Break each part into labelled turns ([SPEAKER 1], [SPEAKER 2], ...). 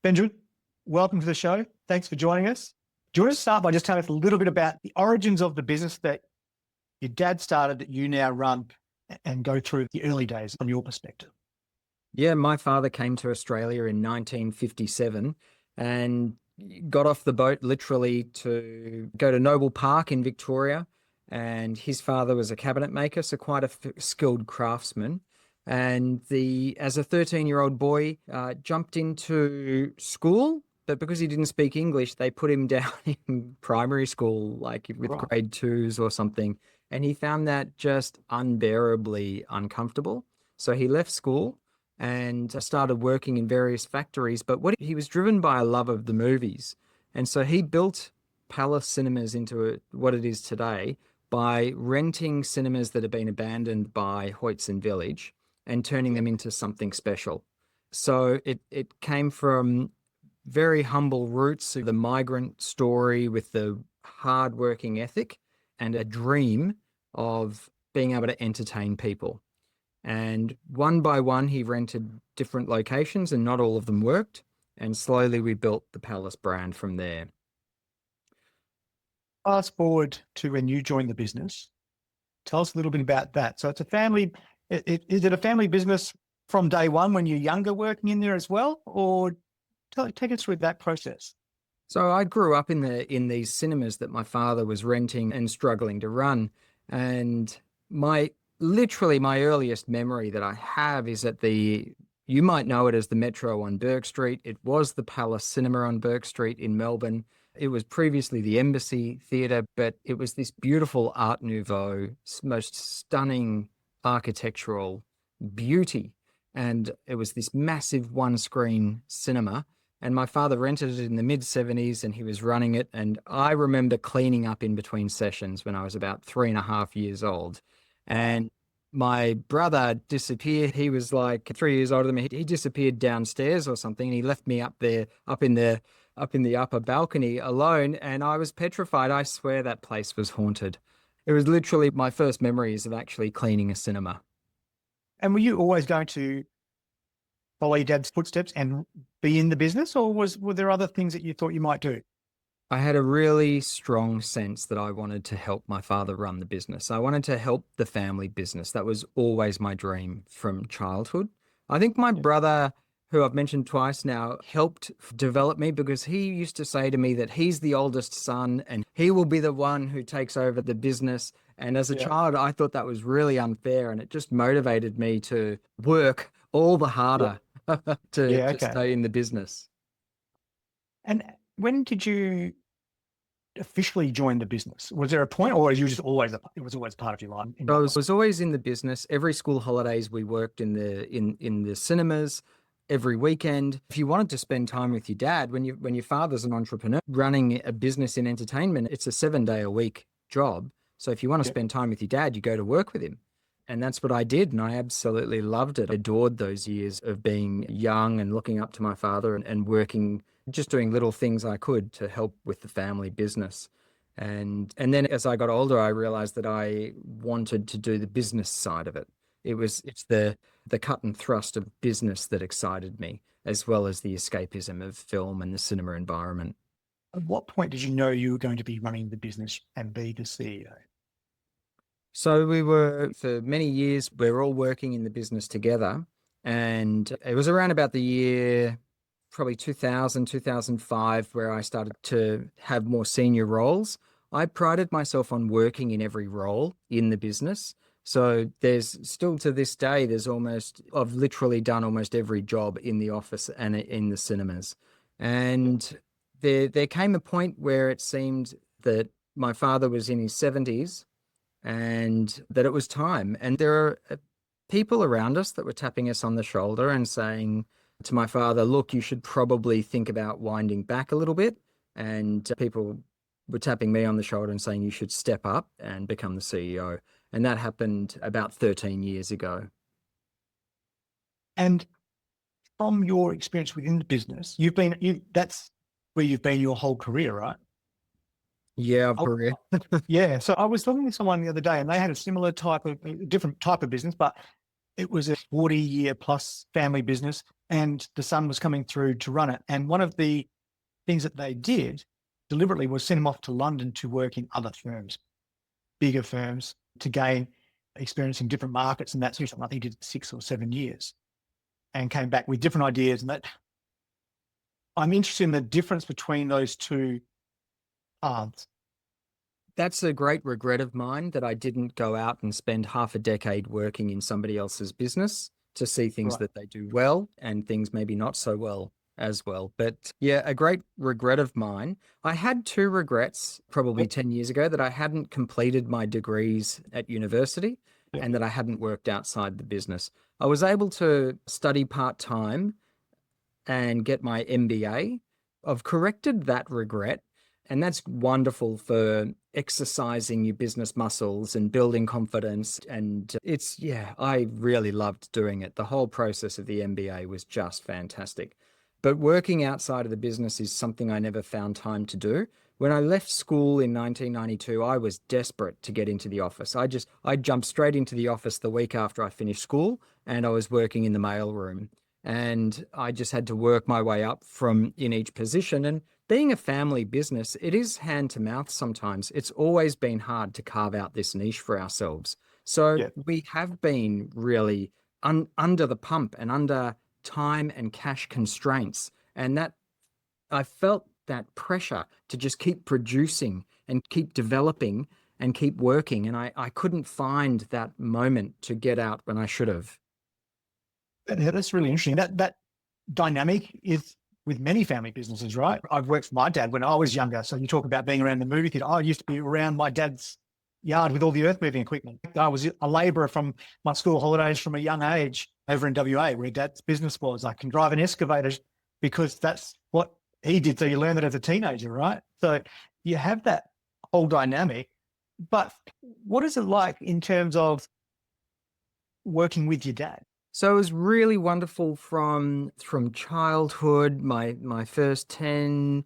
[SPEAKER 1] Benjamin, welcome to the show. Thanks for joining us. Do you want to start by just telling us a little bit about the origins of the business that your dad started that you now run and go through the early days from your perspective?
[SPEAKER 2] Yeah, my father came to Australia in 1957 and got off the boat literally to go to Noble Park in Victoria. And his father was a cabinet maker, so quite a skilled craftsman. And as a 13-year-old boy, jumped into school, but because he didn't speak English, they put him down in primary school, like with
[SPEAKER 1] Right.
[SPEAKER 2] grade twos or something. And he found that just unbearably uncomfortable. So he left school and started working in various factories. But he was driven by a love of the movies. And so he built Palace Cinemas into what it is today by renting cinemas that had been abandoned by Hoytson Village and turning them into something special. So it came from very humble roots of the migrant story with the hard-working ethic and a dream of being able to entertain people. And one by one, he rented different locations and not all of them worked. And slowly we built the Palace brand from there.
[SPEAKER 1] Fast forward to when you joined the business. Tell us a little bit about that. So it's a family, is it a family business from day one when you're younger working in there as well? Or take us through that process.
[SPEAKER 2] So I grew up in these cinemas that my father was renting and struggling to run. And literally my earliest memory that I have is at you might know it as the Metro on Bourke Street. It was the Palace Cinema on Bourke Street in Melbourne. It was previously the Embassy Theatre, but it was this beautiful Art Nouveau, most stunning architectural beauty. And it was this massive one-screen cinema. And my father rented it in the mid-70s and he was running it. And I remember cleaning up in between sessions when I was about 3.5 years old. And my brother disappeared. He was like 3 years older than me. He disappeared downstairs or something. And he left me up there, up in the upper balcony alone. And I was petrified. I swear that place was haunted. It was literally my first memories of actually cleaning a cinema.
[SPEAKER 1] And were you always going to follow your dad's footsteps and be in the business, or were there other things that you thought you might do?
[SPEAKER 2] I had a really strong sense that I wanted to help my father run the business. I wanted to help the family business. That was always my dream from childhood. I think my brother, who I've mentioned twice now, helped develop me because he used to say to me that he's the oldest son and he will be the one who takes over the business. And as a child, I thought that was really unfair, and it just motivated me to work all the harder to stay in the business.
[SPEAKER 1] And when did you officially join the business? Was there a point, or you just it was always part of your life?
[SPEAKER 2] I was always in the business. Every school holidays we worked in the cinemas. Every weekend, if you wanted to spend time with your dad, when your father's an entrepreneur running a business in entertainment, it's a 7-day-a-week job. So if you want to spend time with your dad, you go to work with him. And that's what I did. And I absolutely loved it. I adored those years of being young and looking up to my father and working, just doing little things I could to help with the family business. And then as I got older, I realized that I wanted to do the business side of it. It's the cut and thrust of business that excited me, as well as the escapism of film and the cinema environment.
[SPEAKER 1] At what point did you know you were going to be running the business and be the CEO?
[SPEAKER 2] So for many years, we were all working in the business together. And it was around about the year, probably 2000, 2005, where I started to have more senior roles. I prided myself on working in every role in the business. So there's still to this day, I've literally done almost every job in the office and in the cinemas. And there came a point where it seemed that my father was in his 70s and that it was time. And there are people around us that were tapping us on the shoulder and saying to my father, look, you should probably think about winding back a little bit. And people were tapping me on the shoulder and saying you should step up and become the CEO. And that happened about 13 years ago.
[SPEAKER 1] And from your experience within the business, that's where you've been your whole career, right?
[SPEAKER 2] Yeah, career.
[SPEAKER 1] Yeah. So I was talking to someone the other day and they had different type of business, but it was a 40-year plus family business. and the son was coming through to run it. And one of the things that they did deliberately was send him off to London to work in other firms, bigger firms, to gain experience in different markets and that sort of stuff. I think he did 6 or 7 years and came back with different ideas. And that I'm interested in the difference between those two paths.
[SPEAKER 2] That's a great regret of mine that I didn't go out and spend half a decade working in somebody else's business to see things
[SPEAKER 1] Right.
[SPEAKER 2] that they do well and things maybe not so well as well. But yeah, a great regret of mine. I had two regrets probably
[SPEAKER 1] Yep.
[SPEAKER 2] 10 years ago, that I hadn't completed my degrees at university
[SPEAKER 1] Yep.
[SPEAKER 2] and that I hadn't worked outside the business. I was able to study part-time and get my MBA. I've corrected that regret. And that's wonderful for exercising your business muscles and building confidence. And it's, yeah, I really loved doing it. The whole process of the MBA was just fantastic. But working outside of the business is something I never found time to do. When I left school in 1992, I was desperate to get into the office. I jumped straight into the office the week after I finished school, and I was working in the mailroom. And I just had to work my way up from in each position. And being a family business, it is hand to mouth sometimes. It's always been hard to carve out this niche for ourselves. So
[SPEAKER 1] Yeah.
[SPEAKER 2] we have been really under the pump and under time and cash constraints. And that I felt that pressure to just keep producing and keep developing and keep working. And I couldn't find that moment to get out when I should have.
[SPEAKER 1] That's really interesting. That dynamic is with many family businesses, right? I've worked for my dad when I was younger. So you talk about being around the movie theater. I used to be around my dad's yard with all the earth moving equipment. I was a labourer from my school holidays from a young age over in WA, where dad's business was. I can drive an excavator because that's what he did. So you learn that as a teenager, right? So you have that whole dynamic. But what is it like in terms of working with your dad?
[SPEAKER 2] So it was really wonderful from childhood, my first 10,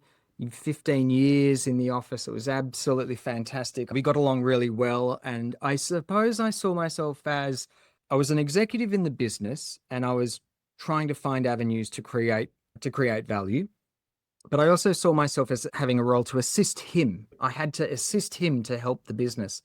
[SPEAKER 2] 15 years in the office. It was absolutely fantastic. We got along really well. And I suppose I saw myself as I was an executive in the business and I was trying to find avenues to create value. But I also saw myself as having a role to assist him. I had to assist him to help the business.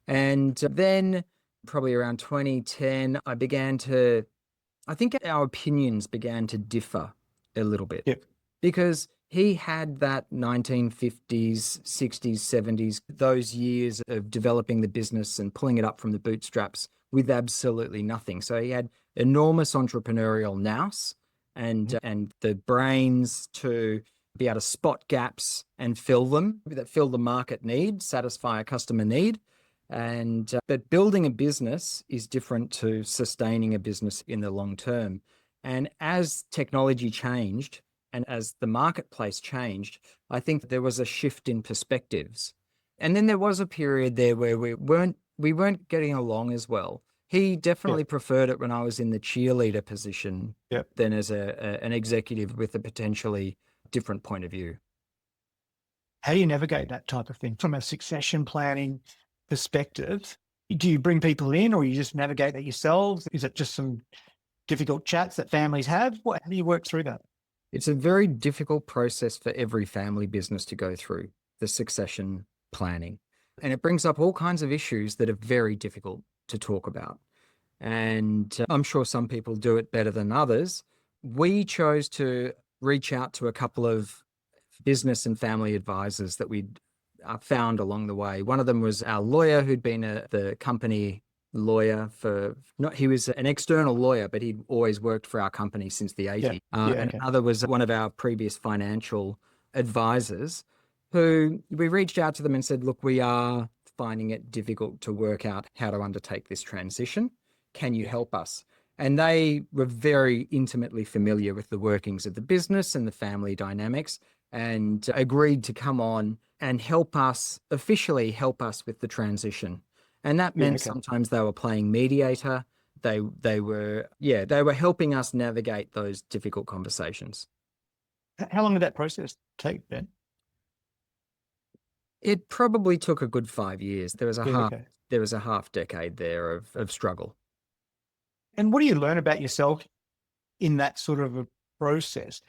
[SPEAKER 2] And then probably around 2010, I think our opinions began to differ a little bit
[SPEAKER 1] Yep.
[SPEAKER 2] because he had that 1950s, 60s, 70s, those years of developing the business and pulling it up from the bootstraps with absolutely nothing. So he had enormous entrepreneurial nous and the brains to be able to spot gaps and fill them, that fill the market need, satisfy a customer need. And but building a business is different to sustaining a business in the long term. And as technology changed and as the marketplace changed, I think there was a shift in perspectives. And then there was a period there where we weren't getting along as well. He definitely
[SPEAKER 1] Yep.
[SPEAKER 2] preferred it when I was in the cheerleader position
[SPEAKER 1] Yep.
[SPEAKER 2] than as an executive with a potentially different point of view.
[SPEAKER 1] How do you navigate that type of thing from a succession planning perspective? Do you bring people in or you just navigate that yourselves? Is it just some difficult chats that families have? How do you work through that?
[SPEAKER 2] It's a very difficult process for every family business to go through, the succession planning. And it brings up all kinds of issues that are very difficult to talk about. And I'm sure some people do it better than others. We chose to reach out to a couple of business and family advisors that we'd found along the way. One of them was our lawyer who'd been the company lawyer for, not, he was an external lawyer, but he'd always worked for our company since the 80s. And
[SPEAKER 1] Okay.
[SPEAKER 2] another was one of our previous financial advisors who we reached out to them and said, look, we are finding it difficult to work out how to undertake this transition. Can you help us? And they were very intimately familiar with the workings of the business and the family dynamics and agreed to come on and officially help us with the transition. And that meant
[SPEAKER 1] Okay.
[SPEAKER 2] sometimes they were playing mediator. They were helping us navigate those difficult conversations.
[SPEAKER 1] How long did that process take, Ben?
[SPEAKER 2] It probably took a good 5 years. There was a
[SPEAKER 1] Okay.
[SPEAKER 2] half decade there of struggle.
[SPEAKER 1] And what do you learn about yourself in that sort of a process.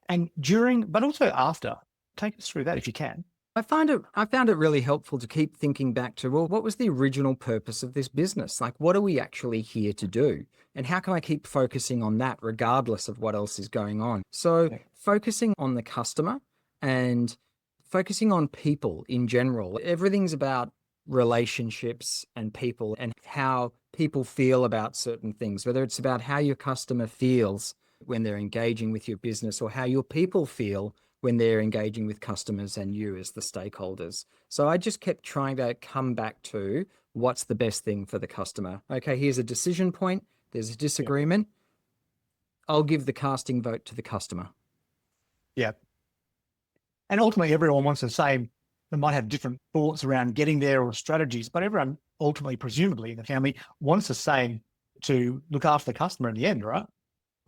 [SPEAKER 1] And during, but also after, take us through that if you can.
[SPEAKER 2] I found it really helpful to keep thinking back to, well, what was the original purpose of this business? Like, what are we actually here to do? And how can I keep focusing on that regardless of what else is going on? So
[SPEAKER 1] Yeah.
[SPEAKER 2] focusing on the customer and focusing on people in general. Everything's about relationships and people and how people feel about certain things, whether it's about how your customer feels when they're engaging with your business or how your people feel when they're engaging with customers and you as the stakeholders. So I just kept trying to come back to what's the best thing for the customer. Okay, here's a decision point. There's a
[SPEAKER 1] Yeah.
[SPEAKER 2] disagreement. I'll give the casting vote to the customer.
[SPEAKER 1] Yeah. And ultimately, everyone wants the same. They might have different thoughts around getting there or strategies, but everyone ultimately, presumably in the family, wants the same to look after the customer in the end, right?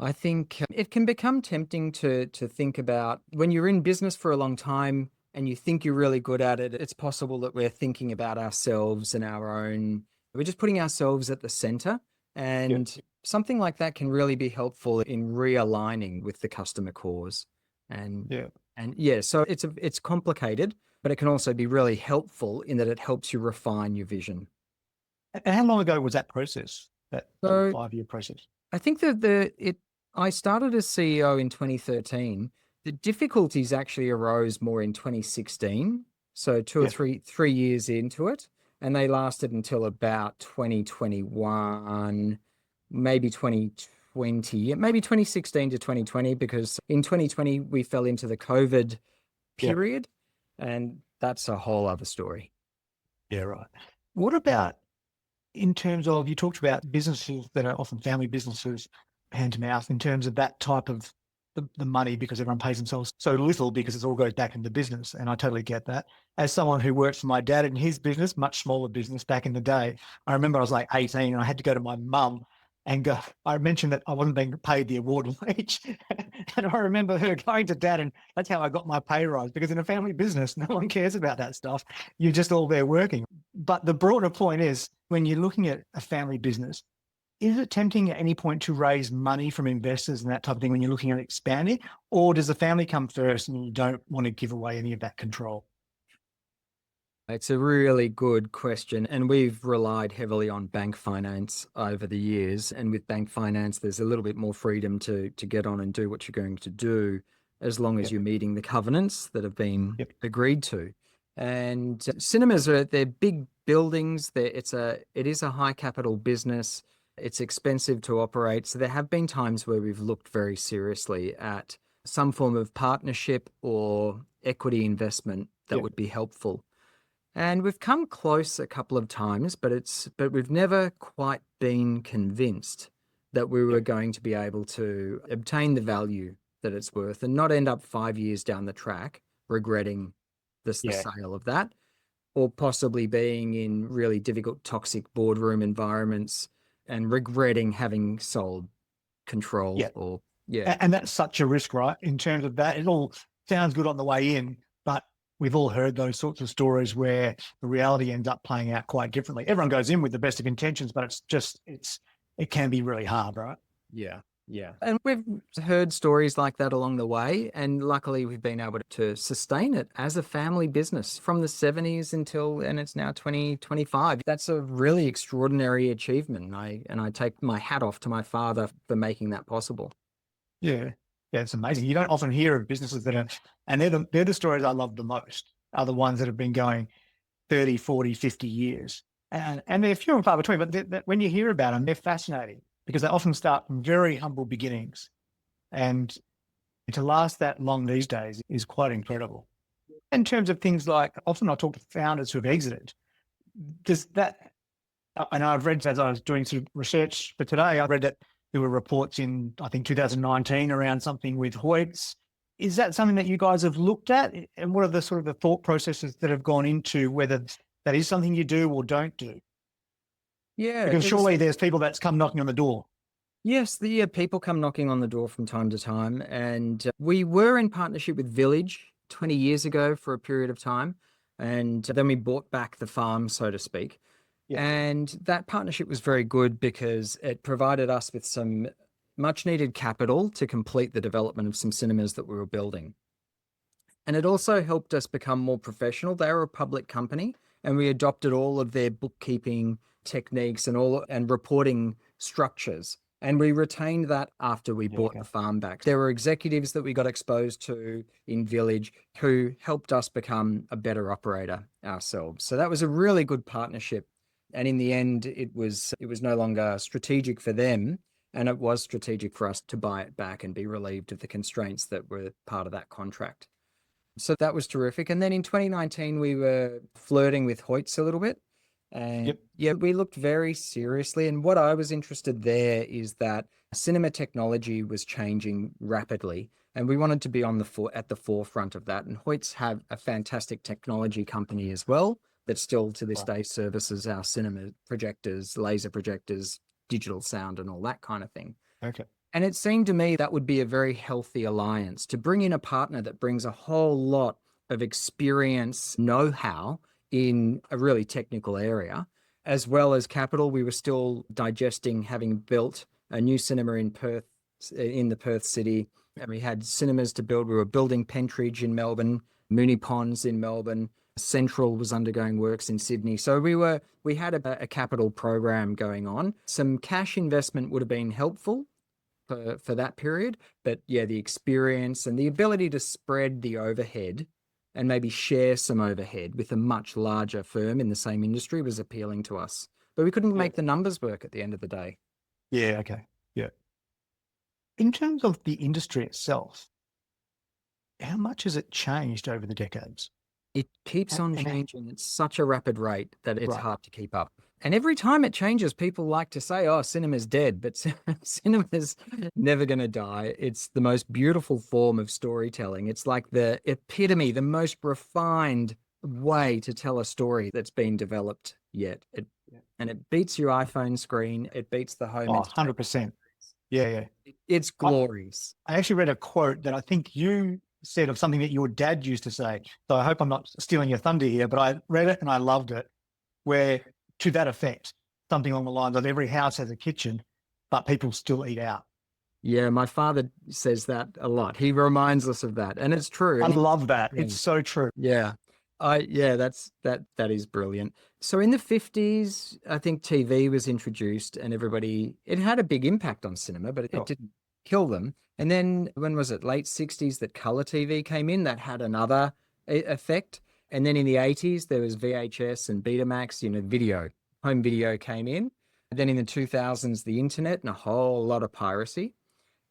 [SPEAKER 2] I think it can become tempting to think about when you're in business for a long time and you think you're really good at it, it's possible that we're thinking about ourselves and our own, we're just putting ourselves at the center.
[SPEAKER 1] Yeah.
[SPEAKER 2] And something like that can really be helpful in realigning with the customer cause. And
[SPEAKER 1] Yeah.
[SPEAKER 2] and yeah, so it's complicated, but it can also be really helpful in that it helps you refine your vision.
[SPEAKER 1] And how long ago was that process, that sort of
[SPEAKER 2] So
[SPEAKER 1] 5-year process?
[SPEAKER 2] I think that I started as CEO in 2013. The difficulties actually arose more in 2016, so two or
[SPEAKER 1] Yeah.
[SPEAKER 2] three years into it, and they lasted until about 2021, maybe 2020, maybe 2016 to 2020, because in 2020 we fell into the COVID
[SPEAKER 1] Yeah.
[SPEAKER 2] period, and that's a whole other story.
[SPEAKER 1] Yeah. Right. What about in terms of, you talked about businesses that are often family businesses, hand to mouth, in terms of that type of the money, because everyone pays themselves so little because it all goes back into business. And I totally get that. As someone who worked for my dad in his business, much smaller business back in the day, I remember I was like 18 and I had to go to my mum and go, I mentioned that I wasn't being paid the award wage. And I remember her going to dad, and that's how I got my pay rise, because in a family business, no one cares about that stuff. You're just all there working. But the broader point is, when you're looking at a family business, is it tempting at any point to raise money from investors and that type of thing when you're looking at expanding? Or does the family come first and you don't want to give away any of that control?
[SPEAKER 2] It's a really good question. And we've relied heavily on bank finance over the years. And with bank finance, there's a little bit more freedom to get on and do what you're going to do, as long as
[SPEAKER 1] Yep.
[SPEAKER 2] you're meeting the covenants that have been
[SPEAKER 1] Yep.
[SPEAKER 2] agreed to. And cinemas they're big buildings. It is a high capital business. It's expensive to operate. So there have been times where we've looked very seriously at some form of partnership or equity investment that
[SPEAKER 1] Yep.
[SPEAKER 2] would be helpful. And we've come close a couple of times, but we've never quite been convinced that we were
[SPEAKER 1] Yep.
[SPEAKER 2] going to be able to obtain the value that it's worth and not end up 5 years down the track regretting the
[SPEAKER 1] Yeah.
[SPEAKER 2] sale of that, or possibly being in really difficult, toxic boardroom environments and regretting having sold control
[SPEAKER 1] Yeah.
[SPEAKER 2] or yeah.
[SPEAKER 1] And that's such a risk, right? In terms of that, it all sounds good on the way in, but we've all heard those sorts of stories where the reality ends up playing out quite differently. Everyone goes in with the best of intentions, but it can be really hard, right?
[SPEAKER 2] Yeah. Yeah. And we've heard stories like that along the way. And luckily, we've been able to sustain it as a family business from the 70s and it's now 2025. That's a really extraordinary achievement. And I take my hat off to my father for making that possible.
[SPEAKER 1] Yeah. Yeah, it's amazing. You don't often hear of businesses that are, and they're the stories I love the most, are the ones that have been going 30, 40, 50 years. And they're few and far between, but when you hear about them, they're fascinating because they often start from very humble beginnings. And to last that long these days is quite incredible. In terms of things like, often I talk to founders who have exited. Does that, and I've read, as I was doing some research for today, I read that there were reports in, I think, 2019 around something with Hoyts. Is that something that you guys have looked at? And what are the sort of the thought processes that have gone into whether that is something you do or don't do?
[SPEAKER 2] Yeah,
[SPEAKER 1] Because
[SPEAKER 2] it was.
[SPEAKER 1] surely there's people that's come knocking on the door.
[SPEAKER 2] Yes, the people come knocking on the door from time to time, and we were in partnership with Village 20 years ago for a period of time, and then we bought back the farm, so to speak.
[SPEAKER 1] Yeah.
[SPEAKER 2] And that partnership was very good because it provided us with some much needed capital to complete the development of some cinemas that we were building. And it also helped us become more professional. They were a public company, and we adopted all of their bookkeeping techniques and reporting structures. And we retained that after we bought the farm back. There were executives that we got exposed to in Village who helped us become a better operator ourselves. So that was a really good partnership. And in the end, it was no longer strategic for them, and it was strategic for us to buy it back and be relieved of the constraints that were part of that contract. So that was terrific. And then in 2019, we were flirting with Hoyts a little bit. And yeah, we looked very seriously. And what I was interested there is that cinema technology was changing rapidly, and we wanted to be at the forefront of that. And Hoyts have a fantastic technology company as well that still to this day services our cinema projectors, laser projectors, digital sound, and all that kind of thing.
[SPEAKER 1] Okay.
[SPEAKER 2] And it seemed to me that would be a very healthy alliance to bring in a partner that brings a whole lot of experience, know-how in a really technical area, as well as capital. We were still digesting having built a new cinema in Perth, in the Perth city, and we had cinemas to build. We were building Pentridge in Melbourne, Moonee Ponds in Melbourne. Central was undergoing works in Sydney. So we had a capital program going on. Some cash investment would have been helpful for that period. But yeah, the experience and the ability to spread the overhead and maybe share some overhead with a much larger firm in the same industry was appealing to us. But we couldn't make the numbers work at the end of the day.
[SPEAKER 1] Yeah, okay. Yeah. In terms of the industry itself, how much has it changed over the decades?
[SPEAKER 2] It keeps on changing at such a rapid rate that it's
[SPEAKER 1] Right.
[SPEAKER 2] hard to keep up. And every time it changes, people like to say, oh, cinema's dead, but cinema's never going to die. It's the most beautiful form of storytelling. It's like the epitome, the most refined way to tell a story that's been developed yet. And it beats your iPhone screen. It beats the home.
[SPEAKER 1] Oh, 100%. Yeah, yeah.
[SPEAKER 2] It's glorious.
[SPEAKER 1] I actually read a quote that I think you said of something that your dad used to say. So I hope I'm not stealing your thunder here, but I read it and I loved it, where to that effect, something along the lines of every house has a kitchen, but people still eat out.
[SPEAKER 2] Yeah, my father says that a lot. He reminds us of that, and it's true.
[SPEAKER 1] I love that.
[SPEAKER 2] Yeah.
[SPEAKER 1] It's so true.
[SPEAKER 2] Yeah. That is brilliant. So in the 50s, I think TV was introduced and it had a big impact on cinema, but it didn't kill them. And then when was it? Late 60s that color TV came in, that had another effect. And then in the 80s, there was VHS and Betamax, home video came in. And then in the 2000s, the internet and a whole lot of piracy.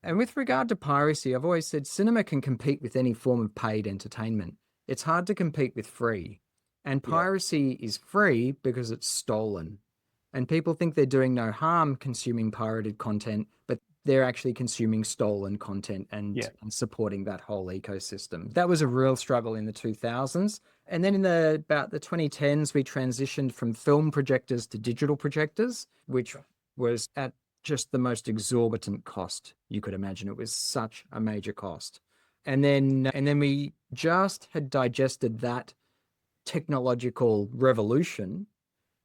[SPEAKER 2] And with regard to piracy, I've always said cinema can compete with any form of paid entertainment. It's hard to compete with free. And piracy is free because it's stolen. And people think they're doing no harm consuming pirated content, but they're actually consuming stolen content and supporting that whole ecosystem. That was a real struggle in the 2000s. And then in about the 2010s, we transitioned from film projectors to digital projectors, which was at just the most exorbitant cost you could imagine. It was such a major cost. And then we just had digested that technological revolution,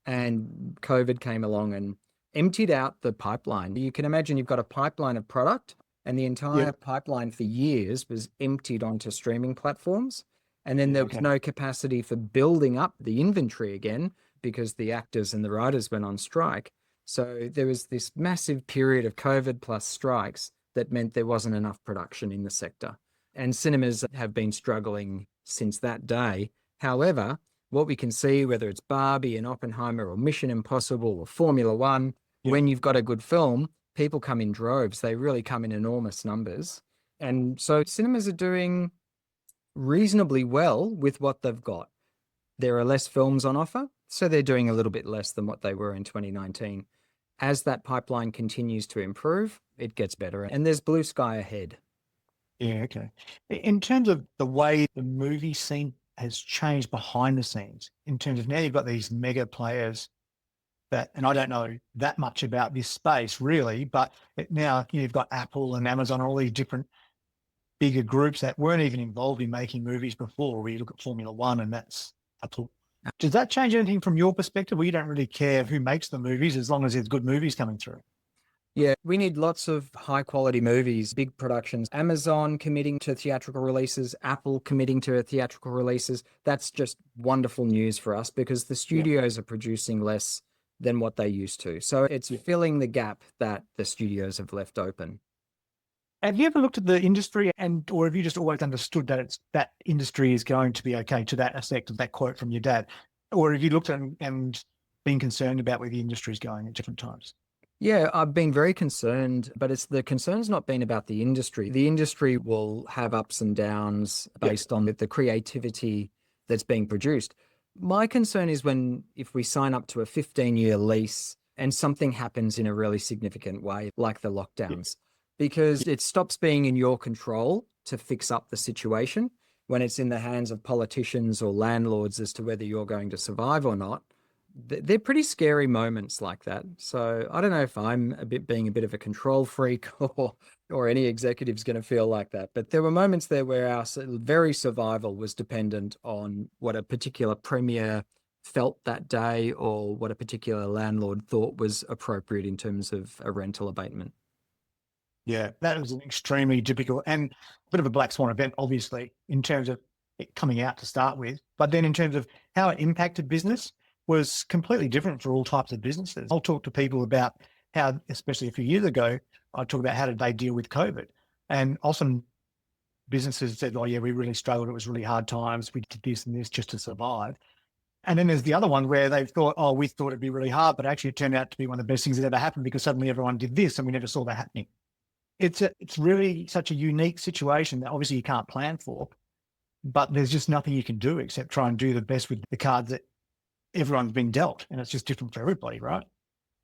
[SPEAKER 2] and COVID came along and emptied out the pipeline. You can imagine you've got a pipeline of product, and the entire pipeline for years was emptied onto streaming platforms. And then there was no capacity for building up the inventory again because the actors and the writers went on strike. So there was this massive period of COVID plus strikes that meant there wasn't enough production in the sector. And cinemas have been struggling since that day. However, what we can see, whether it's Barbie and Oppenheimer or Mission Impossible or Formula One, when you've got a good film, people come in droves. They really come in enormous numbers. And so cinemas are doing reasonably well with what they've got. There are less films on offer, so they're doing a little bit less than what they were in 2019. As that pipeline continues to improve, it gets better, and there's blue sky ahead.
[SPEAKER 1] Yeah, okay. In terms of the way the movie scene has changed behind the scenes, in terms of now you've got these mega players that, and I don't know that much about this space really, but now you've got Apple and Amazon, all these different bigger groups that weren't even involved in making movies before. Where you look at Formula One and that's Apple. Does that change anything from your perspective? Well, you don't really care who makes the movies as long as there's good movies coming through.
[SPEAKER 2] Yeah, we need lots of high quality movies, big productions. Amazon committing to theatrical releases, Apple committing to theatrical releases. That's just wonderful news for us because the
[SPEAKER 1] Yeah.
[SPEAKER 2] studios are producing less than what they used to. So it's
[SPEAKER 1] Yeah.
[SPEAKER 2] filling the gap that the studios have left open.
[SPEAKER 1] Have you ever looked at the industry or have you just always understood that that industry is going to be okay to that effect of that quote from your dad? Or have you looked at and been concerned about where the industry is going at different times?
[SPEAKER 2] Yeah, I've been very concerned, but it's the concern's not been about the industry. The industry will have ups and downs
[SPEAKER 1] Yeah.
[SPEAKER 2] based on the creativity that's being produced. My concern is if we sign up to a 15-year lease and something happens in a really significant way, like the
[SPEAKER 1] Yeah.
[SPEAKER 2] lockdowns, because it stops being in your control to fix up the situation when it's in the hands of politicians or landlords as to whether you're going to survive or not. They're pretty scary moments like that. So I don't know if I'm being a bit of a control freak or any executive's going to feel like that. But there were moments there where our very survival was dependent on what a particular premier felt that day or what a particular landlord thought was appropriate in terms of a rental abatement.
[SPEAKER 1] Yeah, that was an extremely difficult and a bit of a black swan event, obviously, in terms of it coming out to start with. But then in terms of how it impacted business was completely different for all types of businesses. I'll talk to people about how, especially a few years ago, I talk about how did they deal with COVID. And often businesses said, oh, yeah, we really struggled. It was really hard times. We did this and this just to survive. And then there's the other one where they thought, oh, we thought it'd be really hard, but actually it turned out to be one of the best things that ever happened because suddenly everyone did this and we never saw that happening. It's really such a unique situation that obviously you can't plan for, but there's just nothing you can do except try and do the best with the cards that everyone's been dealt. And it's just different for everybody, right?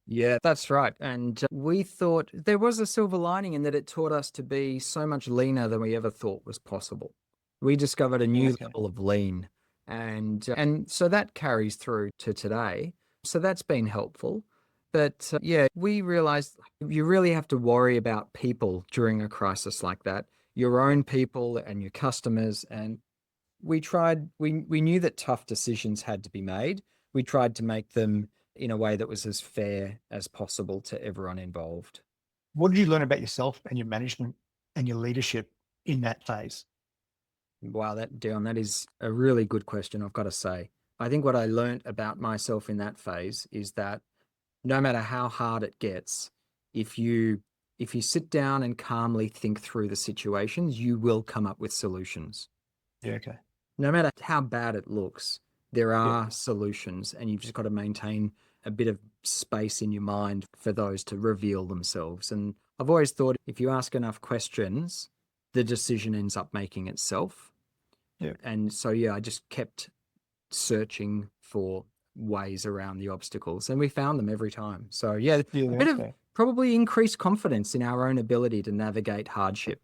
[SPEAKER 2] Yeah, that's right. And we thought there was a silver lining in that it taught us to be so much leaner than we ever thought was possible. We discovered a new
[SPEAKER 1] Okay.
[SPEAKER 2] level of lean. And so that carries through to today. So that's been helpful. But yeah, we realized you really have to worry about people during a crisis like that, your own people and your customers. And we knew that tough decisions had to be made. We tried to make them in a way that was as fair as possible to everyone involved.
[SPEAKER 1] What did you learn about yourself and your management and your leadership in that phase?
[SPEAKER 2] Wow, that is a really good question, I've got to say. I think what I learned about myself in that phase is that no matter how hard it gets, if you if you sit down and calmly think through the situations, you will come up with solutions.
[SPEAKER 1] Yeah. Okay.
[SPEAKER 2] No matter how bad it looks, there
[SPEAKER 1] Yeah.
[SPEAKER 2] are solutions, and you've just got to maintain a bit of space in your mind for those to reveal themselves. And I've always thought if you ask enough questions, the decision ends up making itself.
[SPEAKER 1] Yeah.
[SPEAKER 2] And so, yeah, I just kept searching for ways around the obstacles, and we found them every time. So, yeah,
[SPEAKER 1] Yeah.
[SPEAKER 2] a bit of
[SPEAKER 1] Okay.
[SPEAKER 2] probably increased confidence in our own ability to navigate hardship.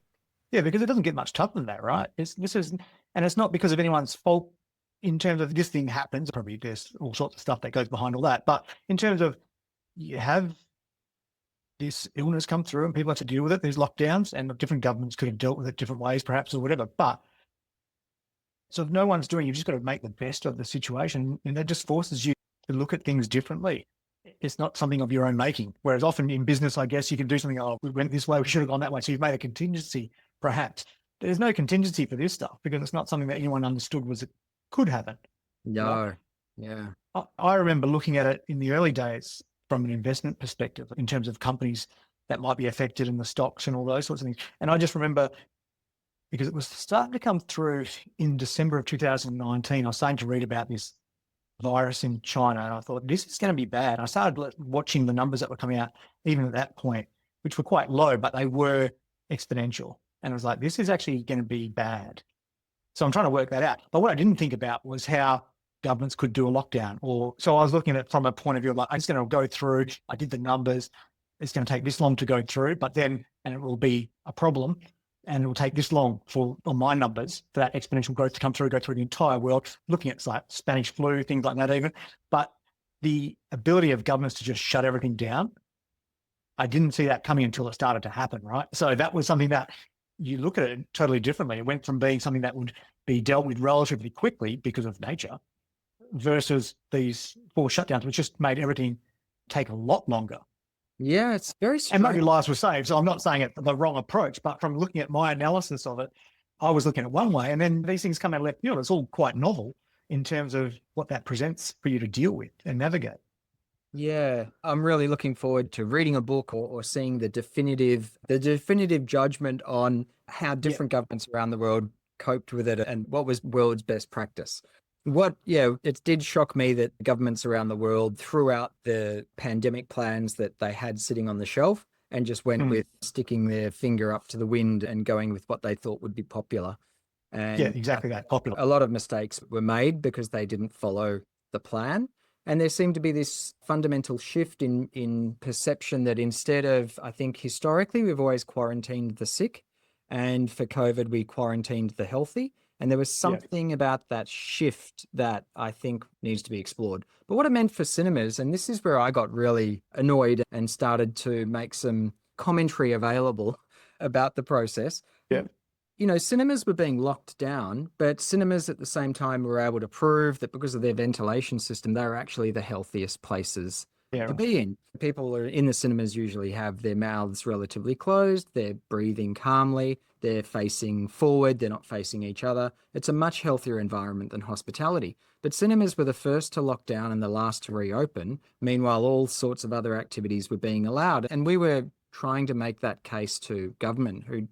[SPEAKER 1] Yeah, because it doesn't get much tougher than that, right? And it's not because of anyone's fault in terms of this thing happens. Probably there's all sorts of stuff that goes behind all that. But in terms of you have this illness come through and people have to deal with it. There's lockdowns and different governments could have dealt with it different ways, perhaps, or whatever. But so if no one's doing, you've just got to make the best of the situation. And that just forces you to look at things differently. It's not something of your own making. Whereas often in business, I guess you can do something, oh, we went this way, we should have gone that way. So you've made a contingency, perhaps. There's no contingency for this stuff because it's not something that anyone understood was it could happen. Right?
[SPEAKER 2] No, yeah.
[SPEAKER 1] I remember looking at it in the early days from an investment perspective in terms of companies that might be affected in the stocks and all those sorts of things. And I just remember because it was starting to come through in December of 2019, I was starting to read about this virus in China and I thought, this is going to be bad. I started watching the numbers that were coming out even at that point, which were quite low, but they were exponential. And I was like, this is actually going to be bad. So I'm trying to work that out. But what I didn't think about was how governments could do a lockdown. Or so I was looking at it from a point of view of like, I'm just going to go through. I did the numbers. It's going to take this long to go through, but then, and it will be a problem. And it will take this long for on my numbers for that exponential growth to come through, go through the entire world, looking at like Spanish flu, things like that even. But the ability of governments to just shut everything down, I didn't see that coming until it started to happen, right? So that was something that you look at it totally differently. It went from being something that would be dealt with relatively quickly because of nature versus these forced shutdowns, which just made everything take a lot longer.
[SPEAKER 2] Yeah, it's very
[SPEAKER 1] And maybe
[SPEAKER 2] strange.
[SPEAKER 1] lives were saved. So I'm not saying it's the wrong approach, but from looking at my analysis of it, I was looking at one way, and then these things come out of left field. It's all quite novel in terms of what that presents for you to deal with and navigate.
[SPEAKER 2] Yeah, I'm really looking forward to reading a book or seeing the definitive judgment on how
[SPEAKER 1] Yeah.
[SPEAKER 2] different governments around the world coped with it and what was world's best practice. It did shock me that governments around the world threw out the pandemic plans that they had sitting on the shelf and just went
[SPEAKER 1] Mm.
[SPEAKER 2] with sticking their finger up to the wind and going with what they thought would be popular.
[SPEAKER 1] Yeah,
[SPEAKER 2] And I
[SPEAKER 1] exactly
[SPEAKER 2] think
[SPEAKER 1] that. Popular.
[SPEAKER 2] a lot of mistakes were made because they didn't follow the plan. And there seemed to be this fundamental shift in perception that instead of, I think historically, we've always quarantined the sick, and for COVID, we quarantined the healthy. And there was
[SPEAKER 1] Yeah.
[SPEAKER 2] something about that shift that I think needs to be explored. But what it meant for cinemas, and this is where I got really annoyed and started to make some commentary available about the process.
[SPEAKER 1] Yeah.
[SPEAKER 2] Cinemas were being locked down, but cinemas at the same time were able to prove that because of their ventilation system, they were actually the healthiest places
[SPEAKER 1] Yeah.
[SPEAKER 2] to
[SPEAKER 1] Right.
[SPEAKER 2] be in. People are in the cinemas usually have their mouths relatively closed, they're breathing calmly, they're facing forward, they're not facing each other. It's a much healthier environment than hospitality. But cinemas were the first to lock down and the last to reopen. Meanwhile, all sorts of other activities were being allowed. And we were trying to make that case to government, who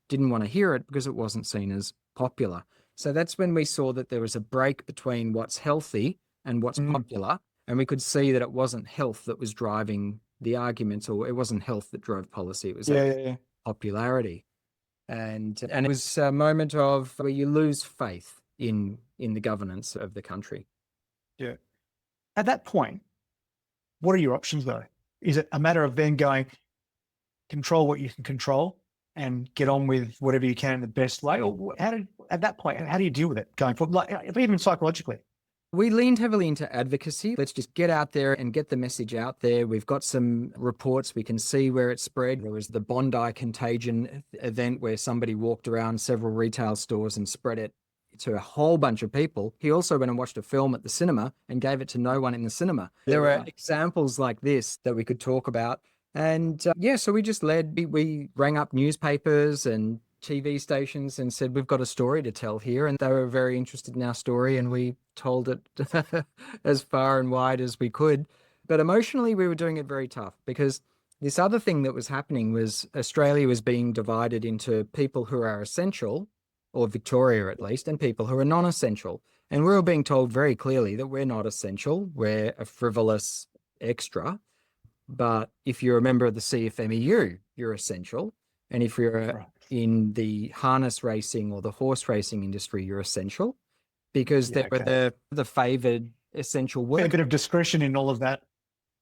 [SPEAKER 2] didn't want to hear it because it wasn't seen as popular. So that's when we saw that there was a break between what's healthy and what's
[SPEAKER 1] Mm.
[SPEAKER 2] popular. And we could see that it wasn't health that was driving the arguments, or it wasn't health that drove policy. It was
[SPEAKER 1] Yeah.
[SPEAKER 2] actually
[SPEAKER 1] Yeah. Yeah.
[SPEAKER 2] popularity. And it was a moment of where you lose faith in the governance of the country.
[SPEAKER 1] Yeah. At that point, what are your options though? Is it a matter of then going control what you can control and get on with whatever you can in the best way? Or at that point, how do you deal with it going forward? Like even psychologically?
[SPEAKER 2] We leaned heavily into advocacy. Let's just get out there and get the message out there. We've got some reports. We can see where it spread. There was the Bondi contagion event where somebody walked around several retail stores and spread it to a whole bunch of people. He also went and watched a film at the cinema and gave it to no one in the cinema.
[SPEAKER 1] Yeah,
[SPEAKER 2] There were
[SPEAKER 1] right.
[SPEAKER 2] examples like this that we could talk about. And so we just we rang up newspapers and TV stations and said, we've got a story to tell here. And they were very interested in our story, and we told it as far and wide as we could. But emotionally, we were doing it very tough because this other thing that was happening was Australia was being divided into people who are essential, or Victoria at least, and people who are non essential. And we were being told very clearly that we're not essential, we're a frivolous extra. But if you're a member of the CFMEU, you're essential. And if you're
[SPEAKER 1] Right.
[SPEAKER 2] in the harness racing or the horse racing industry, you're essential because they
[SPEAKER 1] Yeah.
[SPEAKER 2] were
[SPEAKER 1] Okay.
[SPEAKER 2] the favored essential
[SPEAKER 1] A
[SPEAKER 2] work.
[SPEAKER 1] bit of discretion in all of that.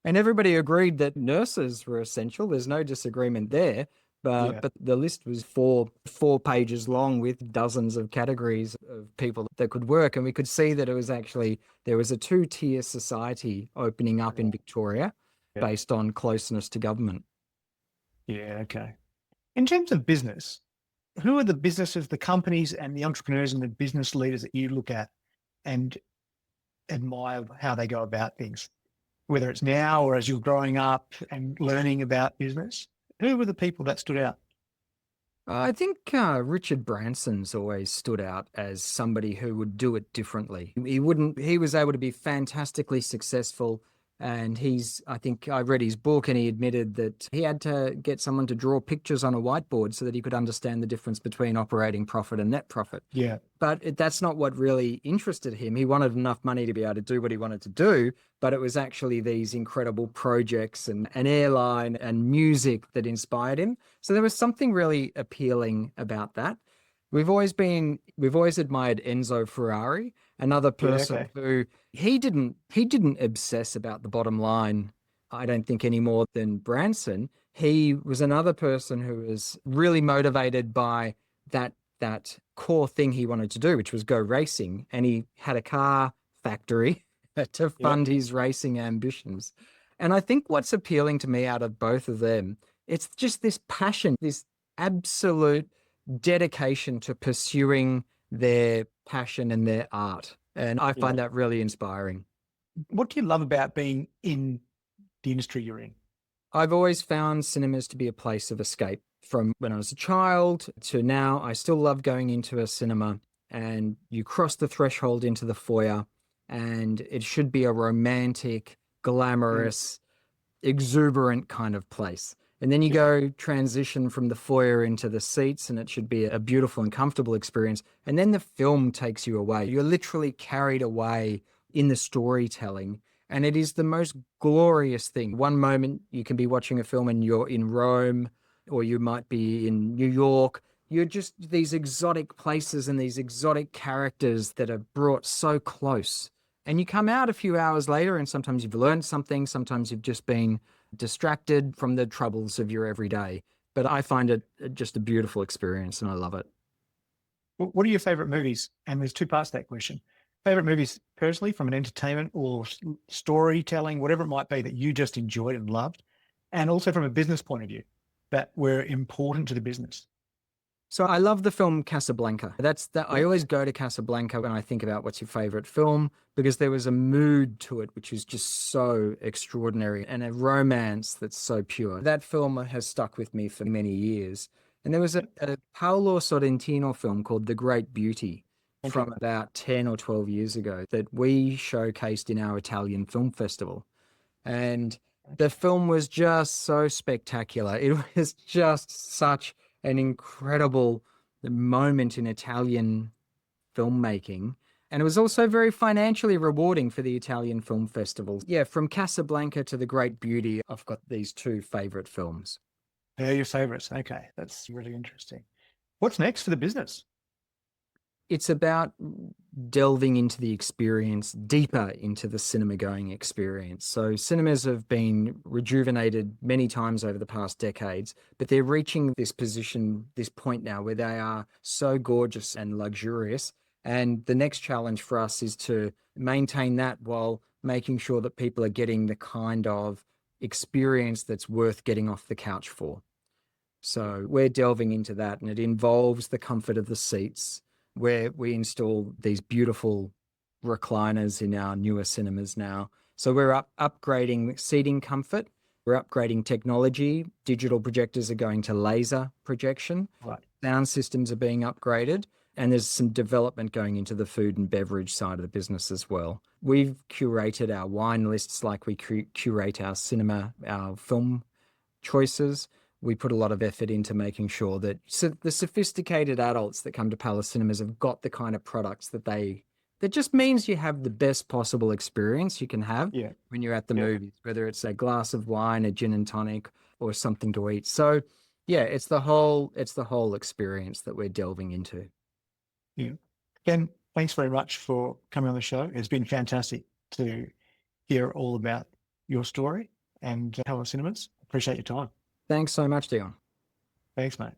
[SPEAKER 2] And everybody agreed that nurses were essential. There's no disagreement there. But
[SPEAKER 1] Yeah.
[SPEAKER 2] but the list was four pages long with dozens of categories of people that could work. And we could see that there was a two-tier society opening up in Victoria
[SPEAKER 1] Yeah.
[SPEAKER 2] based on closeness to government.
[SPEAKER 1] Yeah. Okay. In terms of business, who are the businesses, the companies, and the entrepreneurs and the business leaders that you look at and admire how they go about things, whether it's now or as you're growing up and learning about business? Who were the people that stood out?
[SPEAKER 2] I think Richard Branson's always stood out as somebody who would do it differently. He was able to be fantastically successful. And I think I read his book and he admitted that he had to get someone to draw pictures on a whiteboard so that he could understand the difference between operating profit and net profit.
[SPEAKER 1] Yeah.
[SPEAKER 2] But that's not what really interested him. He wanted enough money to be able to do what he wanted to do, but it was actually these incredible projects and an airline and music that inspired him. So there was something really appealing about that. We've always admired Enzo Ferrari, another
[SPEAKER 1] Yeah.
[SPEAKER 2] person
[SPEAKER 1] Okay.
[SPEAKER 2] who he didn't obsess about the bottom line, I don't think, any more than Branson. He was another person who was really motivated by that core thing he wanted to do, which was go racing. And he had a car factory to
[SPEAKER 1] Yeah.
[SPEAKER 2] fund his racing ambitions. And I think what's appealing to me out of both of them, it's just this passion, this absolute dedication to pursuing their passion and their art. And I
[SPEAKER 1] Yeah.
[SPEAKER 2] find that really inspiring.
[SPEAKER 1] What do you love about being in the industry you're in?
[SPEAKER 2] I've always found cinemas to be a place of escape. From when I was a child to now, I still love going into a cinema, and you cross the threshold into the foyer, and it should be a romantic,
[SPEAKER 1] Mm,
[SPEAKER 2] glamorous, exuberant kind of place. And then you
[SPEAKER 1] yeah.
[SPEAKER 2] go transition from the foyer into the seats, and it should be a beautiful and comfortable experience. And then the film takes you away. You're literally carried away in the storytelling. And it is the most glorious thing. One moment you can be watching a film and you're in Rome, or you might be in New York. You're just these exotic places and these exotic characters that are brought so close. And you come out a few hours later, and sometimes you've learned something, sometimes you've just been distracted from the troubles of your everyday. But I find it just a beautiful experience and I love it.
[SPEAKER 1] What are your favorite movies? And there's two parts to that question. Favorite movies personally from an entertainment or storytelling, whatever it might be that you just enjoyed and loved, and also from a business point of view that were important to the business.
[SPEAKER 2] So I love the film Casablanca. That's that I
[SPEAKER 1] Yeah.
[SPEAKER 2] always go to Casablanca when I think about what's your favorite film, because there was a mood to it which is just so extraordinary, and a romance that's so pure. That film has stuck with me for many years. And there was a Paolo Sorrentino film called The Great Beauty
[SPEAKER 1] Okay.
[SPEAKER 2] from about 10 or 12 years ago that we showcased in our Italian film festival. And the film was just so spectacular. It was just such an incredible moment in Italian filmmaking. And it was also very financially rewarding for the Italian film festivals. Yeah, from Casablanca to The Great Beauty, I've got these two favorite films.
[SPEAKER 1] They're your favorites. Okay. That's really interesting. What's next for the business?
[SPEAKER 2] It's about delving into the experience, deeper into the cinema going experience. So, cinemas have been rejuvenated many times over the past decades, but they're reaching this position, this point now where they are so gorgeous and luxurious. And the next challenge for us is to maintain that while making sure that people are getting the kind of experience that's worth getting off the couch for.
[SPEAKER 1] Yeah.
[SPEAKER 2] So we're delving into that, and it involves the comfort of the seats, where we install these beautiful recliners in our newer cinemas now. So we're upgrading seating comfort, we're upgrading technology. Digital projectors are going to laser projection,
[SPEAKER 1] Right.
[SPEAKER 2] sound systems are being upgraded, and there's some development going into the food and beverage side of the business as well. We've curated our wine lists like we curate our cinema, our film choices. We put a lot of effort into making sure that the sophisticated adults that come to Palace Cinemas have got the kind of products that just means you have the best possible experience you can have
[SPEAKER 1] Yeah.
[SPEAKER 2] when you're at the
[SPEAKER 1] Yeah.
[SPEAKER 2] movies, whether it's a glass of wine, a gin and tonic, or something to eat. So yeah, it's the whole experience that we're delving into.
[SPEAKER 1] Yeah. Ken, thanks very much for coming on the show. It's been fantastic to hear all about your story and Hello Cinemas. Appreciate your time.
[SPEAKER 2] Thanks so much, Dion.
[SPEAKER 1] Thanks, mate.